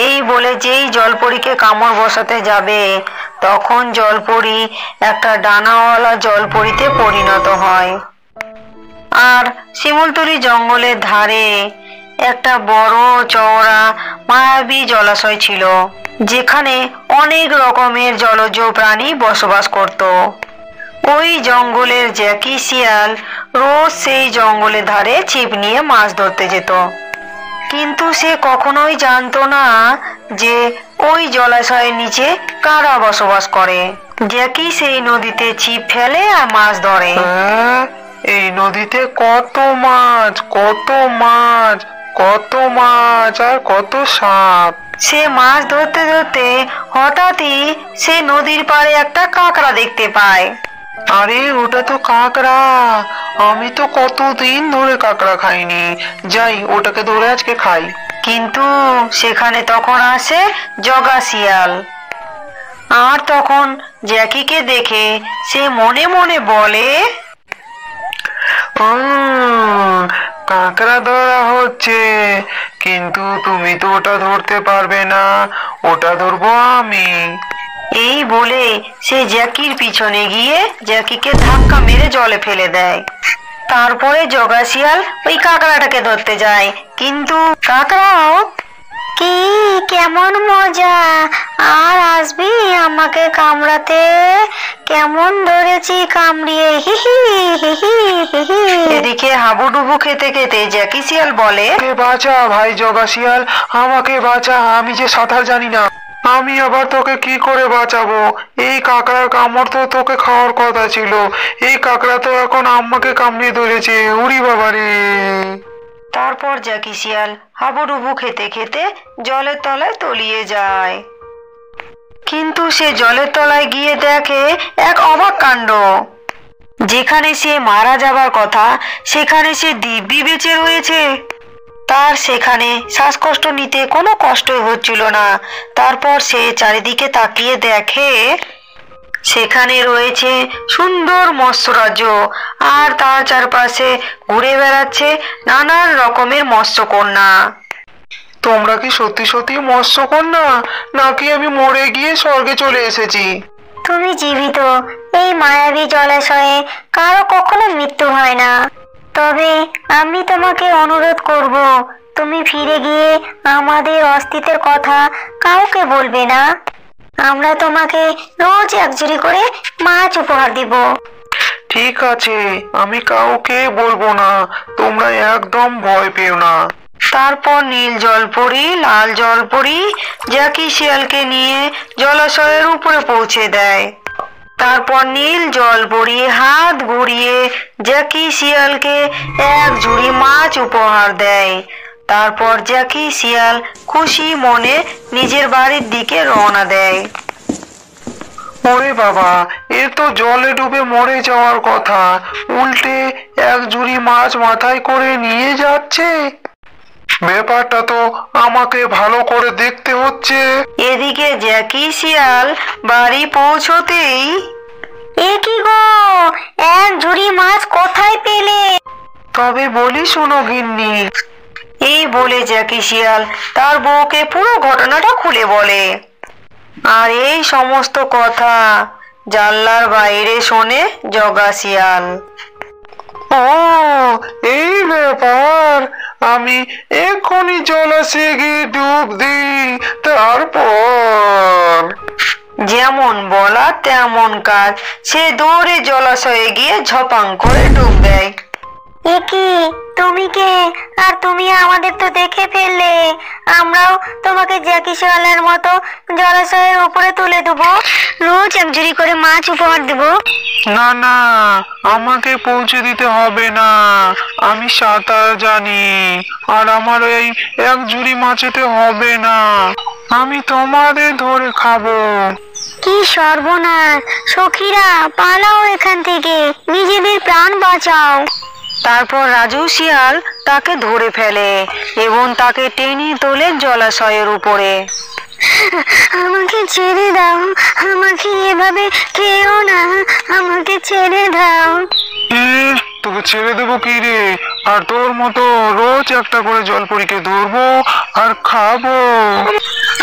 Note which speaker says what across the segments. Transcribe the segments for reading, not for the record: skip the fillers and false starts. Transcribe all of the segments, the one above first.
Speaker 1: এই বলে যেই জলপরীকে কামড় বসাতে যাবে তখন জলপরী একটা ডানাওয়ালা জলপরীতে পরিণত হয়। আর শিমুলতলি জঙ্গলের ধারে একটা বড় চওড়া মায়াবী জলাশয় ছিল, যেখানে অনেক রকমের জলজ প্রাণী বসবাস করত। ওই জঙ্গলের জ্যাকি শিয়াল রোজ সেই জঙ্গলের ধারে ছিপ নিয়ে মাছ ধরতে যেত, কিন্তু সে কখনোই জানতো না যে ওই জলাশয়ের নিচে কারা বসবাস করে। জ্যাকি সেই নদীতে ছিপ ফেলে আর মাছ ধরে।
Speaker 2: এই নদীতে কত মাছ, কত মাছ, কত মাছ আর কত সাপ।
Speaker 1: সে মাছ ধরতে ধরতে হঠাৎই সে নদীর পাড়ে একটা কাঁকড়া দেখতে পায়।
Speaker 2: আরে ওটা তো কাঁকড়া, আমি তো কতদিন ধরে কাঁকড়া খাইনি, যাই ওটাকে ধরে আজকে খাই।
Speaker 1: কিন্তু সেখানে তখন আসে জগা শিয়াল, আর তখন জ্যাকিকে দেখে সে মনে মনে বলে,
Speaker 2: কাঁকড়া ধরা হচ্ছে, কিন্তু তুমি তো ওটা ধরতে পারবে না, ওটা ধরবো আমি।
Speaker 1: এই বলে সে জ্যাকির পিছনে গিয়ে জ্যাকিকে ধাক্কা মেরে জলে ফেলে দেয়। তারপরে জগা শিয়াল ওই কাঁকড়াটাকে ধরতে যায়, কিন্তু কাঁকড়াও কি কেমন মজা, আর আসবি আমাকে কামড়াতে, কেমন ধরেছি কামড়িয়ে, হি হি হি হি হি হি। এদিকে হাবুডুবু খেতে খেতে জ্যাকি শিয়াল বলে,
Speaker 2: বাঁচা ভাই জগা শিয়াল, আমাকে বাঁচা, আমি যে সাঁতার জানি না, আমি আবার তোকে কি করে বাঁচাবো? এই কাঁকড়ার কামড় তো তোকে খাওয়ার কথা ছিল, এই কাঁকড়া তো এখন আমাকে কামড়িয়ে ধরেছে, উড়ি বাবারে।
Speaker 1: তারপর জ্যাকি শিয়াল হাবুডুবু খেতে খেতে জলের তলায় তলিয়ে যায়। কিন্তু সে জলের তলায় গিয়ে দেখে এক অবাক কাণ্ড। যেখানে সে মারা যাবার কথা সেখানে সে দিব্যি বেঁচে রয়েছে। তার সেখানে শ্বাসকষ্ট নিতে কোনো কষ্টই হচ্ছিল না। তারপর সে চারিদিকে তাকিয়ে দেখে সেখানে রয়েছে সুন্দর মৎস্যরাজ্য, আর তার চারপাশে ঘুরে বেড়াচ্ছে নানান রকমের মৎস্যকন্যা।
Speaker 2: তোমরা কি সত্যি সত্যি মৎস্যকন্যা, নাকি আমি মরে গিয়ে স্বর্গে চলে এসেছি?
Speaker 3: তুমি জীবিত। এই মায়াবী জলাশয়ে কারো কখনো মৃত্যু হয় না। তবে আমি তোমাকে অনুরোধ করব, তুমি ফিরে গিয়ে আমাদের অস্তিত্বের কথা কাউকে বলবে না। আমরা তোমাকে রোজ এক ঝুড়ি করে মাছ উপহার দিব।
Speaker 2: ঠিক আছে, আমি কাউকে বলবো না, তোমরা একদম ভয় পেও না।
Speaker 1: তারপর নীল জলপরি, লাল জলপরি জ্যাকি শিয়ালকে নিয়ে জলাশয়ের উপরে পৌঁছে দেয়। তারপর নীল জলপরি হাত ঘুরিয়ে জ্যাকি শিয়ালকে এক ঝুড়ি মাছ উপহার দেয়। তারপর জ্যাকি শিয়াল খুশি মনে নিজের বাড়ির দিকে রওনা দেয়।
Speaker 2: ওরে বাবা, এ তো জলে ডুবে মরে যাওয়ার কথা, উল্টে এক ঝুড়ি মাছ মাথায় করে নিয়ে যাচ্ছে। ব্যাপারটা তো আমাকে ভালো করে দেখতে হচ্ছে।
Speaker 1: এদিকে জ্যাকি শিয়াল বাড়ি পৌঁছতেই,
Speaker 3: এ কি গো, এক ঝুড়ি মাছ কোথায় পেলে?
Speaker 1: তবে বলি শোনো গিন্নি। এই বলে জ্যাকি শিয়াল তার বউকে পুরো ঘটনাটা খুলে বলে। আর এই সমস্ত কথা জানলার বাইরে শোনে জগা শিয়াল।
Speaker 2: ও, এই ব্যাপার, আমি এক্ষুনি জলাশয়ে গিয়ে ডুব দিই। তারপর
Speaker 1: যেমন বলা তেমন কাজ, সে দৌড়ে জলাশয়ে গিয়ে ঝপাং করে ডুব দেয়।
Speaker 3: এ কি, তুমি কে? আর তুমি আমাদের তো দেখে ফেললে। আমরাও তোমাকে জ্যাকি শিয়ালের মতো জলাশয়ের উপরে তুলে দেবো, রোজ এক ঝুড়ি করে মাছ উপহার দেবো।
Speaker 2: না না, আমাকে পৌঁছে দিতে হবে না, আমি সাঁতার জানি, আর আমার এই এক ঝুড়ি মাছেতে হবে না, আমি তোমাদের ধরে খাবো।
Speaker 3: কি সর্বনাশ! সখীরা পালাও এখান থেকে, নিজেদের প্রাণ বাঁচাও।
Speaker 1: তারপর রাজু শিয়াল তাকে ধরে ফেলে এবং তাকে টেনে তোলে জলাশয়ের উপরে।
Speaker 3: আমাকে ছেড়ে দাও, আমাকে এভাবে খেও না, আমাকে ছেড়ে দাও।
Speaker 2: তোকে ছেড়ে দেবো কি রে? আর তোর মতো রোজ একটা করে জলপরীকে ধরবো আর খাবো।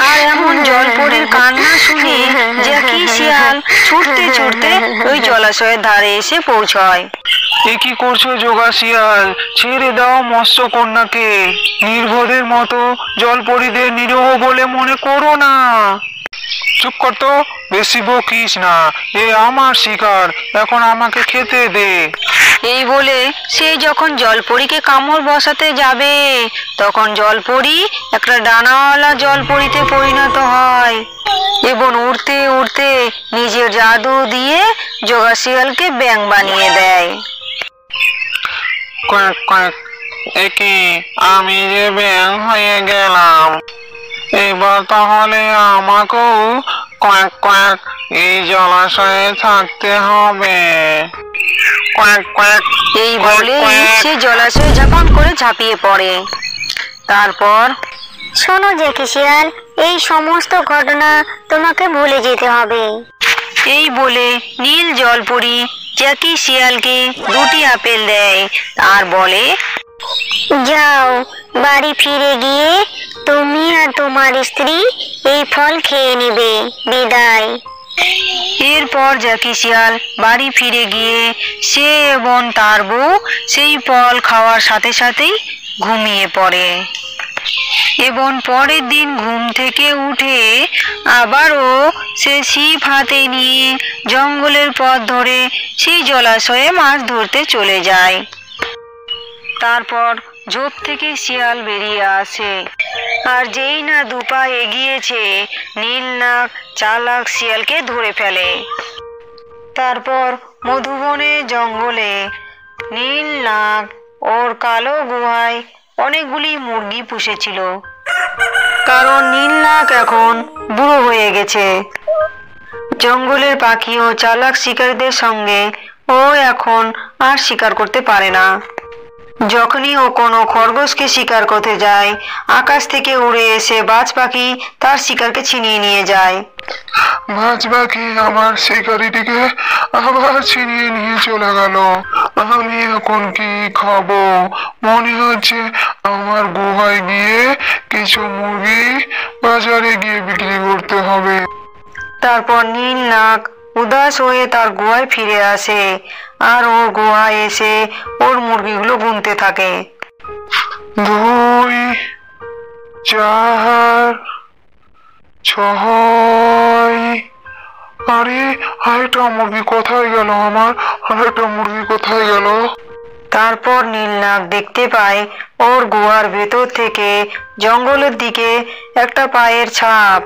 Speaker 1: আর এমন জলপরীর কান্না শুনে জ্যাকি শিয়াল ছুটতে ছুটতে ওই জলাশয়ের ধারে এসে পৌঁছয়।
Speaker 2: এ কি করছো যোগা শিয়াল? ছেড়ে দাও মৎস্য কন্যাকে। নির্বোধের মতো জলপরীদের নিরীহ বলে মনে করো না। চুপ কর তো, বেশি বকিস না। এ আমার শিকার, এখন আমাকে খেতে দে।
Speaker 1: এই বলে সে যখন জলপরীকে কামড় বসাতে যাবে তখন জলপরী একটা ডানাওয়ালা জলপরীতে পরিণত হয় এবং উড়তে উড়তে নিজের জাদু দিয়ে যোগা শিয়ালকে ব্যাঙ বানিয়ে দেয়।
Speaker 2: কয়েক কয়েক, একে আমি যে ব্যাঙ হয়ে গেলাম। এবার তাহলে আমাকেও কয়েক কয়েক এই জলাশয়ে থাকতে হবে। কয়েক কয়েক।
Speaker 1: এই বলে সে জলাশয়ে ঝাঁপান করে ঝাঁপিয়ে পড়ে। তারপর
Speaker 3: শোনো জ্যাকি শিয়াল, এই সমস্ত ঘটনা তোমাকে ভুলে যেতে হবে।
Speaker 1: এই বলে নীল জলপরী জ্যাকি শিয়ালকে 2টি আপেল দেয় আর বলে,
Speaker 3: যাও, বাড়ি ফিরে গিয়ে তুমি আর তোমার স্ত্রী এই ফল খেয়ে নেবে। বিদায়।
Speaker 1: এরপর জ্যাকি শিয়াল বাড়ি ফিরে গিয়ে সে এবং তার বউ সেই ফল খাওয়ার সাথে সাথেই ঘুমিয়ে পড়ে এবং পরের দিন ঘুম থেকে উঠে আবারও সে ছিপ হাতে নিয়ে জঙ্গলের পথ ধরে সেই জলাশয়ে মাছ ধরতে চলে যায়। তারপর ঝোপ থেকে শিয়াল বেরিয়ে আসে আর যেই না 2 পা এগিয়েছে নীলনাগ চালাক শিয়ালকে ধরে ফেলে। তারপর মধুবনে জঙ্গলে নীলনাগ ওর কালো গুহায় অনেকগুলি মুরগি পুষেছিল, কারণ নীলনাগ এখন বুড়ো হয়ে গেছে। জঙ্গলের পাখি ও চালাক শিকারীদের সঙ্গে ও এখন আর শিকার করতে পারে না। যখনই ও কোনো খরগোশকে শিকার করতে যায় আকাশ থেকে উড়ে এসে বাজ পাখি তার শিকারকে ছিনিয়ে নিয়ে যায়।
Speaker 2: বাজ পাখি আমার শিকারিটিকে আবার ছিনিয়ে নিয়ে চলে গেল। আমি এখন কি খাবো? মনে হচ্ছে আমার গুহায় গিয়ে কিছু মুরগি বাজারে গিয়ে বিক্রি করতে হবে।
Speaker 1: তারপর নীলনাগ উদাস হয়ে তার গুহায় ফিরে আসে আর ওর গুহায় এসে ওর মুরগিগুলো গুনতে থাকে।
Speaker 2: 2, 4, 6। আরে আরেকটা মুরগি কোথায় গেল? আমার আরেকটা মুরগি কোথায় গেল?
Speaker 1: তারপর নীলনাগ দেখতে পায় ওর গুহার ভেতর থেকে জঙ্গলের দিকে একটা পায়ের ছাপ।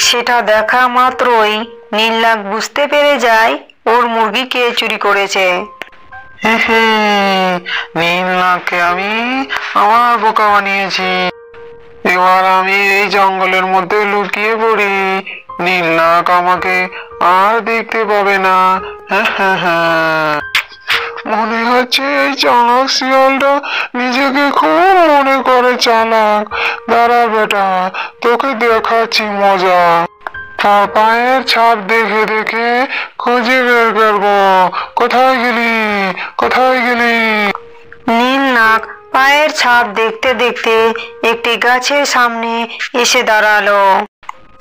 Speaker 1: সেটা দেখা মাত্রই নীলনাগ বুঝতে পেরে যায় ওর মুরগি কে চুরি করেছে।
Speaker 2: নীলনাগকে আমি আমার বোকা বানিয়েছি। এবার আমি এই জঙ্গলের মধ্যে লুকিয়ে পড়ি। নীলনাগ আমাকে আর দেখতে পাবে না। মনে হচ্ছে এই চালাক শিয়ালটা নিজেকে খুব মনে করে চালাক। দাঁড়া বেটা, তোকে দেখাচ্ছি মজা। তার পায়ের ছাপ দেখে দেখে খুঁজে বের করবো। কোথায় গেলি? কোথায় গেলি?
Speaker 1: নীলনাগ পায়ের ছাপ দেখতে দেখতে একটি গাছের সামনে এসে দাঁড়ালো।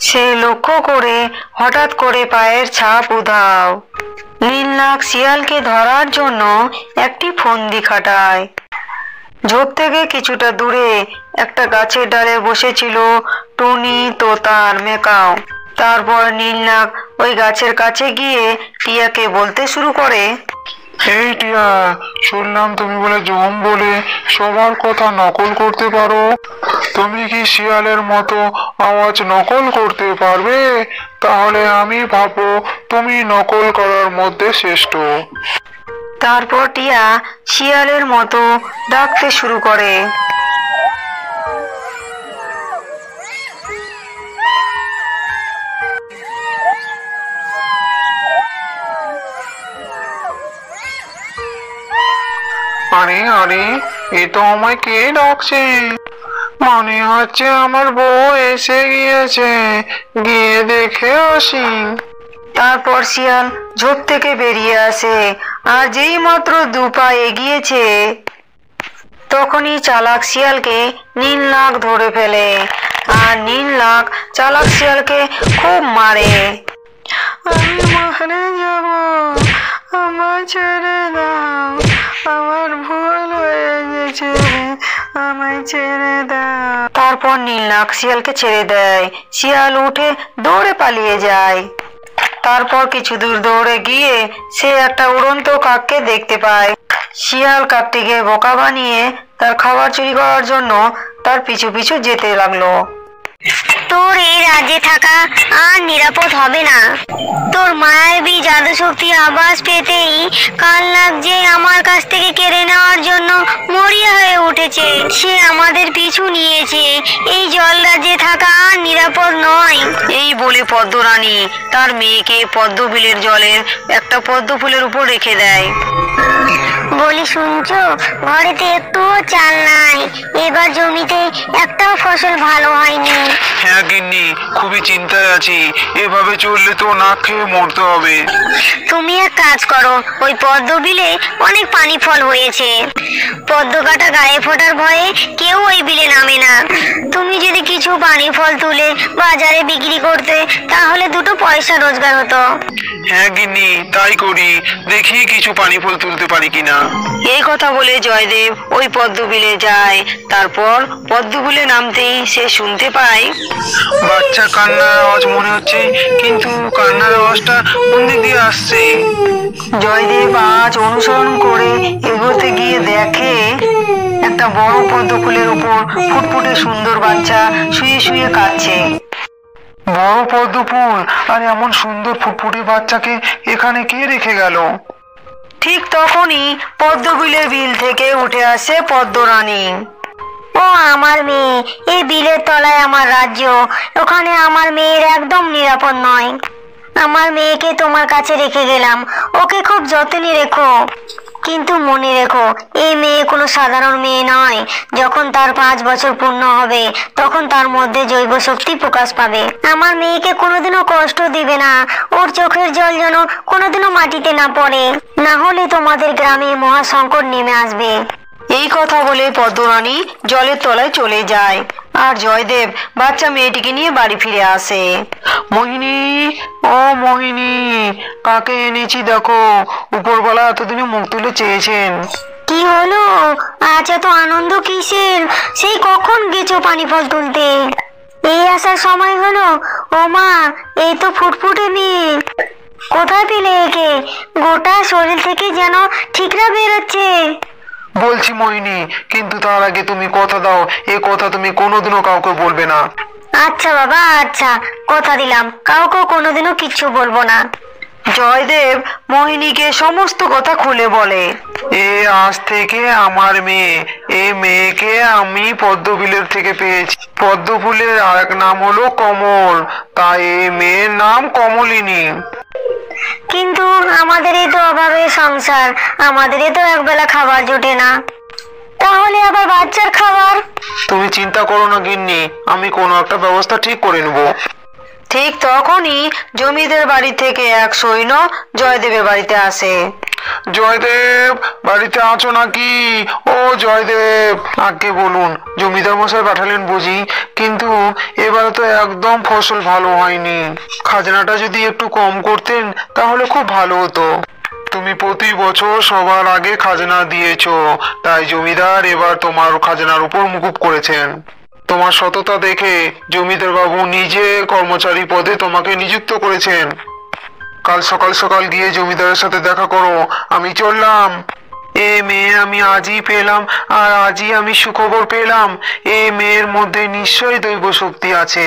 Speaker 1: সে লক্ষ্য করে হঠাৎ করে পায়ের ছাপ উধাও। নীলনাগ শিয়ালকে ধরার জন্য একটি ফন্দি খাটায়। ঝোপ থেকে কিছুটা দূরে একটা গাছের ডালে বসেছিল টুনি, তোতা আর মেকাও। তারপর নীলনাগ ওই গাছের কাছে গিয়ে টিয়াকে বলতে শুরু করে,
Speaker 2: এই টিয়া, শুনলাম তুমি বলে জম বলে সবার কথা নকল করতে পারো। তুমি কি শিয়ালের মতো আওয়াজ নকল করতে পারবে? তাহলে আমি ভাবো তুমি নকল করার মধ্যে শ্রেষ্ঠ।
Speaker 1: তারপর টিয়া শিয়ালের মতো ডাকতে শুরু করে।
Speaker 2: আরে আরে, এ তো আমায় কে ডাকছে? মনে হচ্ছে আমার বউ এসে গিয়েছে, গিয়ে দেখে আসি।
Speaker 1: তারপর শিয়াল ঝোপ থেকে বেরিয়ে আসে আর যেই মাত্র 2 পা এগিয়েছে তখনই চালাক শিয়ালকে নীলনাগ ধরে ফেলে। আর নীলনাগ চালাক শিয়ালকে খুব মারে। আমি মারা যাব, আমার ছেড়ে দাও, আমার ভুল হয়ে গেছে, আমায় ছেড়ে দাও। তারপর নীলনাগ শিয়ালকে ছেড়ে দেয়। শিয়াল উঠে দৌড়ে পালিয়ে যায়। তারপর কিছু দূর দৌড়ে গিয়ে সে একটা উড়ন্ত কাককে দেখতে পায়। শিয়াল কাকটিকে বোকা বানিয়ে তার খাবার চুরি করার জন্য তার পিছু পিছু যেতে লাগলো।
Speaker 3: তোর এই রাজ্যে থাকা আর নিরাপদ হবে না। তোর মায়াবী জাদু শক্তি আভাস পেতেই কালনাগ যে আমার কাছ থেকে কেড়ে নেওয়ার জন্য মরিয়া হয়ে উঠেছে। সে আমাদের পিছু নিয়েছে। এই জল রাজ্যে থাকা আর নিরাপদ নয়।
Speaker 1: এই বলে পদ্মরানী তার মেয়েকে পদ্মবিলের জলের একটা পদ্ম ফুলের উপর রেখে দেয়।
Speaker 3: বলি শুনছো, ঘরেতে একটুও চাল নাই। এবার জমিতে একটাও ফসল ভালো হয়নি।
Speaker 2: হ্যাঁ গিন্নি, খুবই চিন্তায় আছি। এভাবে চললে তো না খেয়ে মরতে হবে।
Speaker 3: তুমি এক কাজ করো, ওই পদ্ম বিলে অনেক পানি ফল হয়েছে। পদ্ম কাটা গায়ে ফোটার ভয়ে কেউ ওই বিলে নামে না। তুমি যদি কিছু পানি ফল তুলে বাজারে বিক্রি করতে, তাহলে 2 পয়সা রোজগার হতো।
Speaker 2: হ্যাঁ গিন্নি, তাই করি। দেখি কিছু পানি ফল তুলতে পারি কিনা।
Speaker 1: এই কথা বলে জয়দেব ওই পদ্মবিলে যায়। তারপর পদ্মবিলে নামতেই সে শুনতে পায়
Speaker 2: বাচ্চা কান্নার আওয়াজ মনে হচ্ছে, কিন্তু কান্নার আওয়াজটা কোন দিক দিয়ে আসছে?
Speaker 1: জয়দেব আজ অনুসরণ করে এগোতে গিয়ে দেখে একটা বড় পদ্ম ফুলের উপর ফুটফুটে সুন্দর বাচ্চা শুয়ে শুয়ে কাঁদছে।
Speaker 2: বড় পদ্ম ফুল আর এমন সুন্দর ফুটফুটে বাচ্চাকে এখানে কে রেখে গেল?
Speaker 1: ঠিক তখনই পদ্মবিলের বিল থেকে উঠে আসে পদ্মরানী।
Speaker 3: ও আমার মেয়ে, এই বিলের তলায় আমার রাজ্য। ওখানে আমার মেয়ের একদম নিরাপদ নয়। আমার মেয়েকে তোমার কাছে রেখে গেলাম। ওকে খুব যত্নে রেখো। কিন্তু মনে রেখো, এই মেয়ে কোনো সাধারণ মেয়ে নয়। যখন তার 5 বছর পূর্ণ হবে, তখন তার মধ্যে জৈব শক্তি প্রকাশ পাবে। আমার মেয়েকে কোনোদিনও কষ্ট দিবে না। ওর চোখের জল যেন কোনোদিনও মাটিতে না পড়ে, না হলে তোমাদের গ্রামে মহা সংকট নেমে আসবে।
Speaker 1: এই কথা বলে পদ্মরানী জলের তলায় চলে যায়। আর জয়দেব বাচ্চা মেয়েটিকে নিয়ে বাড়ি ফিরে আসে।
Speaker 2: মোহিনী, ও মোহিনী, কাকে এনেছি দেখো। উপরবেলা এতদিনে মুখ তুলে চেয়েছেন।
Speaker 3: কি হলো? আজ এত আনন্দ কিসের? সেই কখন গেছো পানি ফল তুলতে? এই আসার সময় হলো? ও মা, এই তো ফুটফুটে মেয়ে। কোথায় পেলে একে? গোটা শরীর থেকে যেন ঠিকরা বেরোচ্ছে।
Speaker 2: বলছি মোহিনী, কিন্তু তার আগে তুমি কথা দাও, এ কথা তুমি কোনোদিনও কাউকে বলবে না।
Speaker 3: আচ্ছা বাবা, আচ্ছা, কথা দিলাম, কাউকে কোনোদিনও কিচ্ছু বলবো না।
Speaker 1: জয়দেব মোহিনীকে সমস্ত কথা খুলে বলে।
Speaker 2: এ আজ থেকে আমার মেয়ে। এই মেয়েকে আমি পদ্মবিলের থেকে পেয়েছি। পদ্ম ফুলের আরেক নাম হলো কমল, তাই এই মেয়ের নাম কমলিনী।
Speaker 3: কিন্তু আমাদেরই তো অভাবের সংসার, আমাদেরই তো একবেলা খাবার জোটে না। তাহলে আবার বাচ্চার খাবার?
Speaker 2: তুমি চিন্তা করো না গিন্নি, আমি কোনো একটা ব্যবস্থা ঠিক করে নেব।
Speaker 1: ঠিক তখনই জমিদার বাড়ি থেকে এক সৈন্য জয়দেবের বাড়িতে আসে।
Speaker 2: জয়দেব, বাড়িতে আছো নাকি? ও জয়দেব। আগে বলুন, জমিদার মশাই পাঠালেন বুঝি? কিন্তু এবারে তো একদম ফসল ভালো হয়নি। খাজনাটা যদি একটু কম করতেন তাহলে খুব ভালো হতো। তুমি প্রতি বছর সবার আগে খাজনা দিয়েছো, তাই জমিদার এবার তোমার খাজনার উপর মুকুব করেছেন। তোমার সততা দেখে জমিদার বাবু নিজে কর্মচারী পদে তোমাকে নিযুক্ত করেছেন। কাল সকাল সকাল গিয়ে জমিদারের সাথে দেখা করো। আমি চললাম। এ মেয়ে আমি আজই পেলাম, আর আজই আমি সুখবর পেলাম। এ মেয়ের মধ্যে নিশ্চয়ই দৈব শক্তি আছে।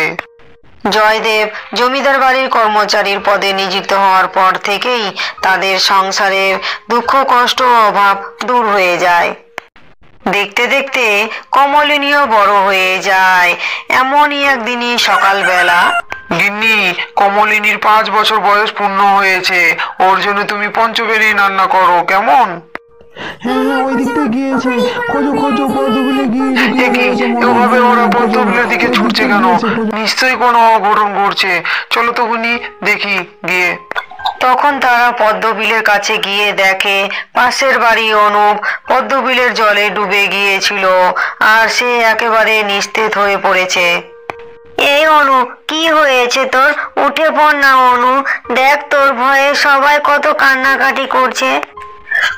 Speaker 1: জয়দেব জমিদার বাড়ির কর্মচারীর পদে নিযুক্ত হওয়ার পর থেকেই তাদের সংসারের দুঃখ কষ্ট ও অভাব দূর হয়ে যায়। দেখতে দেখতে কমলিনীও বড় হয়ে যায়। এমনই একদিনই সকালবেলা।
Speaker 2: গিন্নি, কমলিনীর 5 বছর বয়স পূর্ণ হয়েছে। ওর জন্য তুমি পঞ্চবেরি রান্না করো, কেমন?
Speaker 4: ওই দিকটা গিয়েছে। খোঁজো খোঁজো, পদ্মবিলে গিয়ে
Speaker 2: এভাবে ওরা পদ্মবিলের দিকে ছুটছে কেন? নিশ্চয়ই কোনো অঘটন ঘটছে। চলো তো গুনি, দেখি গিয়ে।
Speaker 1: তখন তারা পদ্মবিলের কাছে গিয়ে দেখে পাশের বাড়ি অনুপ পদ্মবিলের জলে ডুবে গিয়েছিল আর সে একেবারে নিস্তেজ হয়ে পড়েছে। এই অনু, কি হয়েছে তোর? উঠে পড় না অনু, দেখ তোর ভয়ে সবাই কত কান্নাকাটি করছে।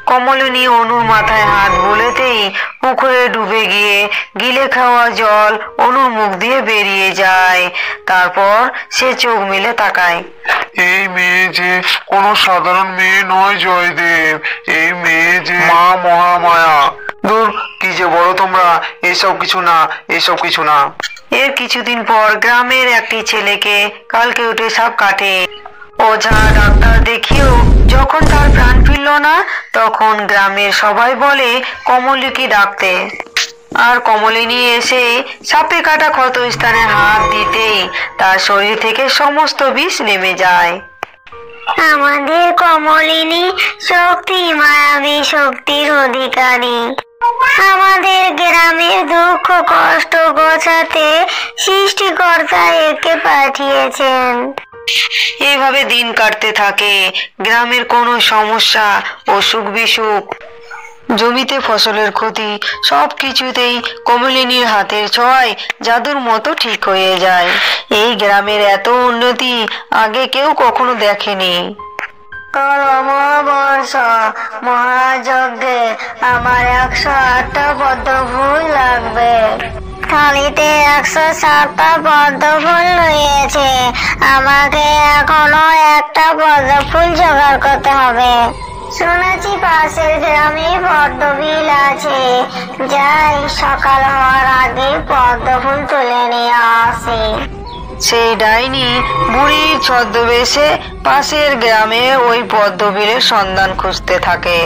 Speaker 1: কমলিনী অনুর মাথায় হাত বুলাতেই পুকুরে ডুবে গিয়ে গিলে খাওয়া জল অনুর মুখ দিয়ে বেরিয়ে যায়। তারপর সে চোখ মেলে তাকায়।
Speaker 2: এই মেয়ে যে কোনো সাধারণ মেয়ে নয় জয়দেব, এই মেয়ে যে মা মহামায়া। দূর, কি যে বলো তোমরা, এসব কিছু না, এসব কিছু না।
Speaker 1: এর কিছুদিন পর গ্রামের একটি ছেলেকে কালকে উঠে সাপ কাটে। ওঝা ডাক্তার দেখিয়েও যখন তার প্রাণ ফিরল না, তখন গ্রামের সবাই বলে কমলিকে ডাকতে। আর কমলিনী এসে সাপে কাটা ক্ষত স্থানে হাত দিতেই তার শরীর থেকে সমস্ত বিষ নেমে যায়।
Speaker 3: আমাদের কমলিনী শক্তি, মায়াবী শক্তির অধিকারী। আমাদের গ্রামের দুঃখ কষ্ট ঘোচাতে সৃষ্টিকর্তা একে পাঠিয়েছেন।
Speaker 1: এইভাবে দিন কাটতে থাকে। গ্রামের কোনো সমস্যা, অসুখ বিসুখ, জমিতে ফসলের ক্ষতি, সব কিছুতেই কমলিনীর হাতের ছোঁয়ায় জাদুর মতো ঠিক হয়ে যায়। এই গ্রামের এত উন্নতি আগে কেউ কখনো দেখেনি।
Speaker 3: কাল অমাবস্য মহাযজ্ঞে আমার 108টা পদ্ম ফুল লাগবে। থালিতে 107টা পদ্ম ফুল রয়েছে, আমাকে এখনো একটা পদ্ম ফুল জোগাড় করতে হবে। শুনেছি পাশের গ্রামে পদ্মবিল আছে, যাই সকাল হওয়ার আগে পদ্ম ফুল তুলে নিয়ে আসি।
Speaker 1: সেই ডাইনি বুড়ির ছদ্মবেশে পাশের গ্রামে ওই পদ্মবিলের সন্ধান খুঁজতে থাকে।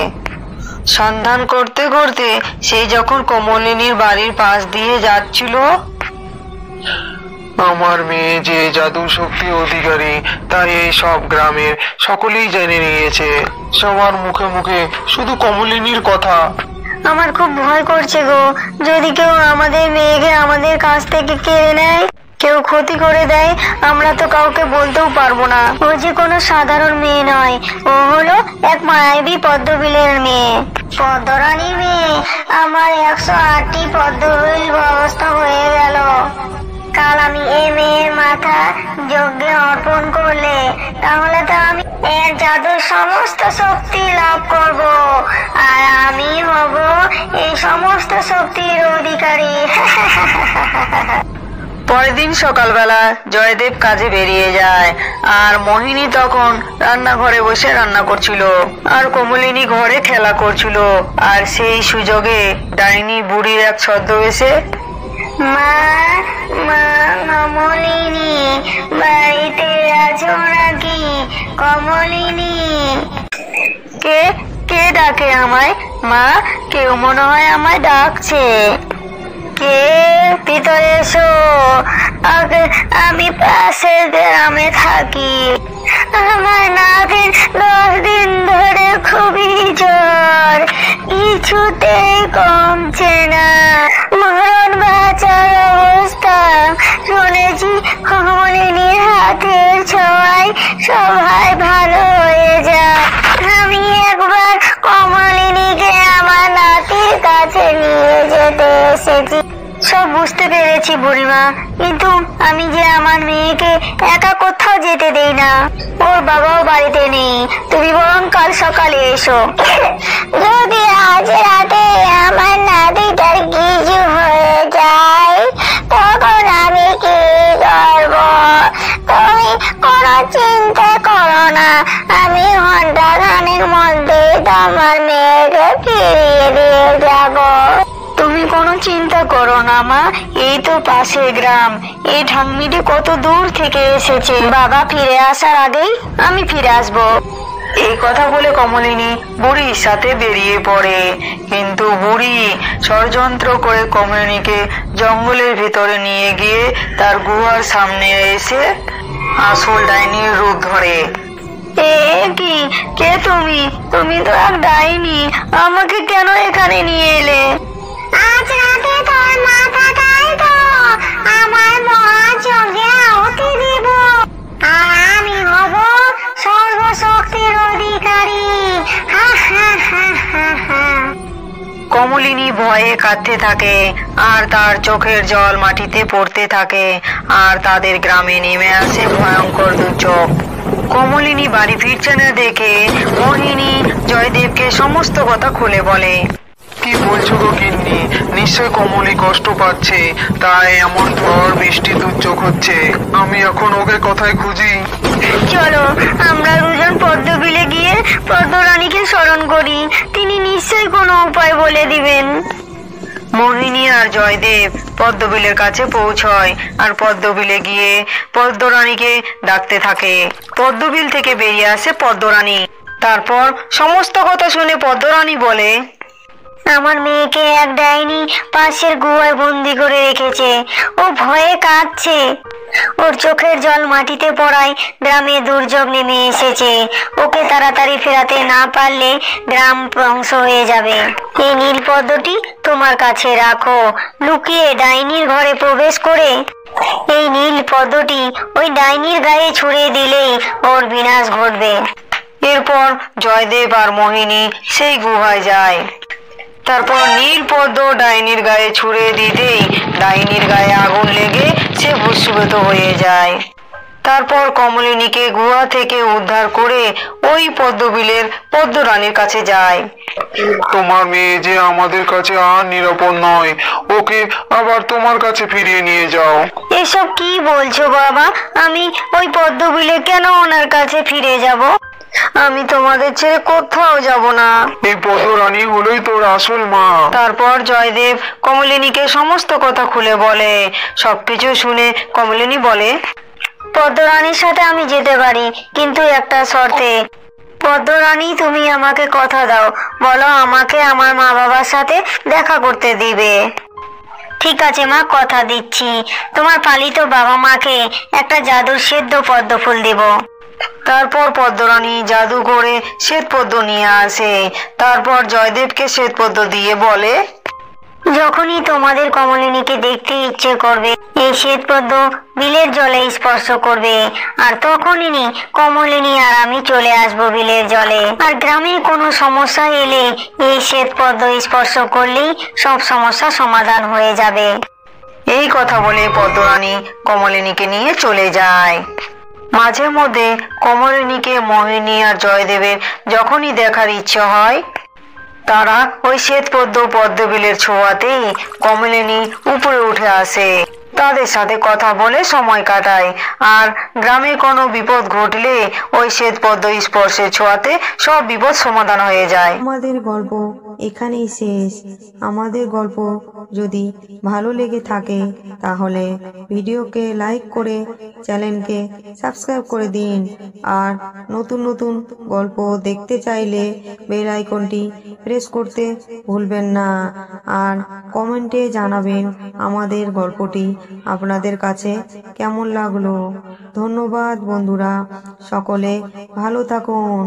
Speaker 1: সন্ধান করতে করতে সে যখন কমলিনীর বাড়ির পাশ দিয়ে যাচ্ছিল,
Speaker 2: আমার মেয়ে যে জাদু শক্তি অধিকারী তাই এই সব গ্রামের সকলেই জেনে নিয়েছে। সবার মুখে মুখে শুধু কমলিনীর কথা।
Speaker 3: আমার খুব ভয় করছে গো, যদি কেউ আমাদের মেয়েকে আমাদের কাছ থেকে কেড়ে নেয়, কেউ ক্ষতি করে দেয়, আমরা তো কাউকে বলতেও পারবো না। ও যে কোনো সাধারণ মেয়ে নয়, ও হলো এক মায়াবী পদ্মবিলের মেয়ে, পদ্মরানীর মেয়ে। আমার 108টি পদ্মবিল ব্যবস্থা হয়ে গেল। কাল আমি এই মেয়ের মাথা যজ্ঞে অর্পণ করলে তাহলে তো আমি এর জাদুর সমস্ত শক্তি লাভ করব, আর আমি হব এই সমস্ত শক্তির অধিকারী।
Speaker 1: পরের দিন সকালবেলা জয়দেব কাজে বেরিয়ে যায়, আর মোহিনী তখন রান্নাঘরে বসে রান্না করছিল, আর কমলিনী ঘরে খেলা করছিল। আর সেই সুযোগে ডাইনি বুড়ির এক ছদ্মবেশে,
Speaker 3: মা, মা কমলিনী বাড়িতে আছো নাকি? কমলিনী।
Speaker 1: কে কে ডাকে আমায়? মা, কেউ মনে হয় আমায় ডাকছে। কে? ভিতরে এসো।
Speaker 3: আমি পাশের গ্রামে থাকি। আমার নাতির 10 দিন ধরে খুবই জ্বর, কিছুতেই কমছে না, মরণ বাঁচার অবস্থা। শুনেছি কমলিনীর হাতের ছোঁয়ায় সবাই ভালো হয়ে যায়। আমি একবার কমলিনীকে আমার নাতির কাছে নিয়ে যেতে এসেছি। সব বুঝতে পেরেছি বুড়িমা, কিন্তু আমি যে আমার মেয়েকে একা কোথাও যেতে দেই না। ওর বাবাও বাড়িতে নেই, তুমি বরং কাল সকালে এসো। যদি আজ রাতে আমার নাতিটার কিছু হয়ে যায় তখন আমি কি করব? তুমি কোনো চিন্তা করো না, আমি ঘন্টাখানেক মধ্যেই তোমার মেয়েকে ফিরিয়ে দিয়ে যাব।
Speaker 1: তুমি কোনো চিন্তা করো না মা, এই তো পাশের গ্রাম। এই ঠাম্মিটি কত দূর থেকে এসেছে, বাবা ফিরে আসার আগেই আমি ফিরে আসবো। এই কথা বলে কমলিনী বুড়ির সাথে বেরিয়ে পড়ে, কিন্তু বুড়ি ষড়যন্ত্র করে কমলিনীকে জঙ্গলের ভিতরে নিয়ে গিয়ে তার গুহার সামনে এসে আসল ডাইনির রূপ ধরে। কি? কে তুমি? তুমি তো এক ডাইনি, আমাকে কেন এখানে নিয়ে এলে?
Speaker 3: আজ রাতে তোর মাথাটাই তো আমার মহাযজ্ঞে আহুতি দিব, আর আমি হব সর্বশক্তি
Speaker 1: কাঁদতে থাকে আর তার চোখের জল মাটিতে পড়তে থাকে আর তাদের গ্রামে নেমে আসে ভয়ঙ্কর দুর্যোগ। কমলিনী বাড়ি ফিরছে না দেখে মোহিনী জয়দেবকে সমস্ত কথা খুলে বলে।
Speaker 2: কি বলছো গো গিন্নি? নিশ্চয় কমলি কষ্ট পাচ্ছে, তাই এমন ঝড় বৃষ্টি দুর্যোগ হচ্ছে। আমি এখন ওকে কোথায় খুঁজি?
Speaker 3: চলো আমরা দুজন পদ্মবিলে গিয়ে পদ্মরানীকে স্মরণ করি, তিনি নিশ্চয়ই কোনো উপায় বলে দিবেন।
Speaker 1: মোহিনী আর জয়দেব পদ্মবিলের কাছে পৌঁছয় আর পদ্মবিলে গিয়ে পদ্মরানীকে ডাকতে থাকে। পদ্মবিল থেকে বেরিয়ে আসে পদ্মরানী। তারপর সমস্ত কথা শুনে পদ্মরানী বলে,
Speaker 3: আমার মেয়েকে এক ডাইনি পাশের গুহায় বন্দি করে রেখেছে, ও ভয়ে কাঁদছে। ওর চোখের জল মাটিতে পড়ায় গ্রামে দুর্যোগ নেমে এসেছে। ওকে তাড়াতাড়ি ফেরাতে না পারলে গ্রাম ধ্বংস হয়ে যাবে। এই নীল পদ্মটি তোমার কাছে রাখো, লুকিয়ে ডাইনির ঘরে প্রবেশ করে এই নীল পদ্মটি ওই ডাইনির গায়ে ছুঁড়ে দিলেই ওর বিনাশ ঘটবে।
Speaker 1: এরপর জয়দেব আর মোহিনী সেই গুহায় যায়। তারপর নীল পদ্ম ডাইনির গায়ে ছুঁড়ে দিতেই ডাইনির গায়ে আগুন লেগে সে ভস্মীভূত হয়ে যায়। তারপর কমলিনীকে গুহা থেকে উদ্ধার করে ওই পদ্মবিলের পদ্মরানীর কাছে যায়।
Speaker 2: তোমার মেয়ে যে আমাদের কাছে আর নিরাপদ নয়, ওকে আবার তোমার কাছে ফিরিয়ে নিয়ে যাও।
Speaker 3: এসব কি বলছো বাবা? আমি ওই পদ্মবিলে কেন ওনার কাছে ফিরে যাব?
Speaker 1: আমি তোমাদের ছেড়ে কোথাও যাব না।
Speaker 2: এই পদ্মরানী হলোই তোর আসল মা।
Speaker 1: তারপর জয়দেব কমলিনীকে সমস্ত কথা খুলে বলে। সবকিছু শুনে কমলিনী বলে,
Speaker 3: পদ্মরানীর সাথে আমি যেতে পারি, কিন্তু একটা শর্তে। পদ্মরানী, তুমি আমাকে কথা দাও, বলো আমাকে আমার মা বাবার সাথে দেখা করতে দিবে। ঠিক আছে মা, কথা দিচ্ছি। তোমার পালিত বাবা মাকে একটা জাদুর সেদ্ধ পদ্ম ফুল দেব।
Speaker 1: তারপর পদ্মরানী জাদু করে শ্বেতপদ্ম নিয়ে আসে। তারপর জয়দেবকে শ্বেতপদ্ম দিয়ে বলে,
Speaker 3: যখনই তোমাদের কমলিনীকে দেখতে ইচ্ছে করবে এই শ্বেতপদ্ম বিলের জলে স্পর্শ করবে, আর তখনই কমলিনী আর আমি চলে আসবো বিলের জলে। আর গ্রামে কোনো সমস্যা এলে এই শ্বেতপদ্ম স্পর্শ করলেই সব সমস্যা সমাধান হয়ে যাবে।
Speaker 1: এই কথা বলে পদ্মরানী কমলিনীকে নিয়ে চলে যায়। মাঝে মধ্যে কমলিনীকে মোহিনী আর জয়দেবের যখনই দেখার ইচ্ছে হয়, তারা ওই শ্বেতপদ্ম পদ্মবিলের ছোঁয়াতেই কমলিনী উপরে উঠে আসে। তাদের সাথে কথা বলে সময় কাটায়। আর গ্রামে কোনো বিপদ ঘটলে ওই শ্বেতপদ্ম স্পর্শের ছোঁয়াতে সব বিপদ সমাধান হয়ে যায়।
Speaker 5: আমাদের গল্প এখানেই শেষ। আমাদের গল্প যদি ভালো লেগে থাকে তাহলে ভিডিওকে লাইক করে চ্যানেলকে সাবস্ক্রাইব করে দিন। আর নতুন নতুন গল্প দেখতে চাইলে বেল আইকনটি প্রেস করতে ভুলবেন না। আর কমেন্টে জানাবেন আমাদের গল্পটি আপনাদের কাছে কেমন লাগলো। ধন্যবাদ বন্ধুরা, সকলে ভালো থাকুন।